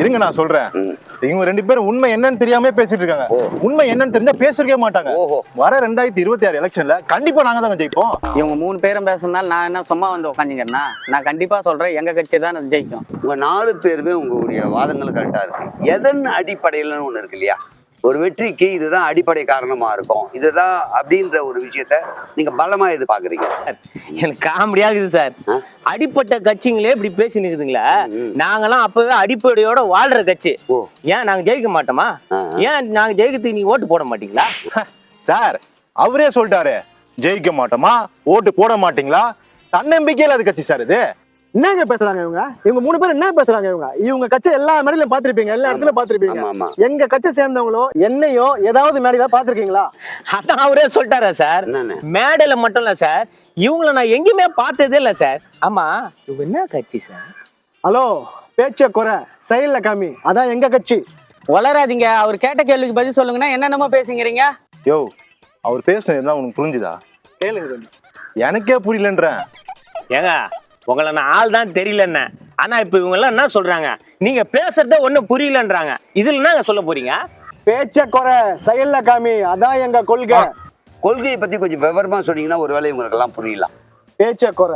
இருங்க நான் சொல்றேன். இவங்க 2 பேரும் உண்மை என்னன்னு தெரியாம பேசிட்டு இருக்காங்க. உண்மை என்னன்னு தெரிஞ்சா பேசவே மாட்டாங்க. வர 2026 எலெக்ஷன்ல கண்டிப்பா நாங்க தான் ஜெயிப்போம். இவங்க 3 பேரும் பேசுறதுனால நான் என்ன சும்மா வந்து உட்காந்துக்கிறேன்னா, நான் கண்டிப்பா சொல்றேன் எங்க கட்சி தான் ஜெயிக்கும். உங்க 4 பேருமே உங்களுடைய வாதங்கள் கரெக்டா இருக்கு. எதன் அடிப்படையில ஒண்ணு இருக்கு இல்லையா? ஒரு வெற்றிக்கு இதுதான் அடிப்படை காரணமா இருக்கும், இதுதான் அப்படின்ற ஒரு விஷயத்த நீங்க பலமா எதிர்பார்க்குறீங்க. எனக்கு காமெடியா இருக்குது சார். அடிப்பட்ட கட்சிங்களே இப்படி பேசி நிக்குதுங்களா? நாங்கெல்லாம் அப்பவே அடிப்படையோட வாழ்ற கட்சி. ஏன் நாங்க ஜெயிக்க மாட்டோமா? ஏன் நாங்க ஜெயிக்கிறதுக்கு நீங்க ஓட்டு போட மாட்டீங்களா? சார் அவரே சொல்லிட்டாரு, ஜெயிக்க மாட்டோமா, ஓட்டு போட மாட்டீங்களா? தன்னம்பிக்கையில அது கட்சி சார் இது. என்னங்க பேசுறாங்க இவங்க 3 பேரும்? என்ன பேசுறாங்க இவங்க கட்சி எல்லா மேடையிலும் பாத்திருப்பீங்க, எல்லா இடத்துல பாத்திருப்பீங்க. எங்க கட்சி சேர்ந்தவங்களோ என்னையோ ஏதாவது மேடையில பாத்திருக்கீங்களா? அதான் அவரே சொல்லிட்டாரா சார்? மேடையில மட்டும் இல்ல சார், இவங்கள நான் எங்கேயுமே பார்த்ததே இல்ல சார். ஆமா இவங்க என்ன கட்சி சார்? ஹலோ, பேச்ச குறை செயல்ல காமி, அதான் எங்க கட்சி. வளராதீங்க. அவர் கேட்ட கேள்விக்கு பதில் சொல்லுங்கன்னா என்னென்னமோ பேசுங்கிறீங்க. யோ, அவர் பேசுனது உனக்கு புரிஞ்சுதா? கேளுங்க. எனக்கே புரியலன்றேன். ஏங்க உங்களை நான் ஆள் தான் தெரியலன்னு, ஆனா இப்ப இவங்க எல்லாம் என்ன சொல்றாங்க, நீங்க பேசுறத ஒண்ணும் புரியலன்றாங்க. இதுல என்ன சொல்ல போறீங்க? பேச்ச குறை செயல்ல காமி, அதான் எங்க கொள்கை. கொள்கையை பத்தி கொஞ்சம் விவரமா சொன்னீங்கன்னா ஒருவேளை இவங்களுக்கு எல்லாம் புரியலாம். பேச்ச குறை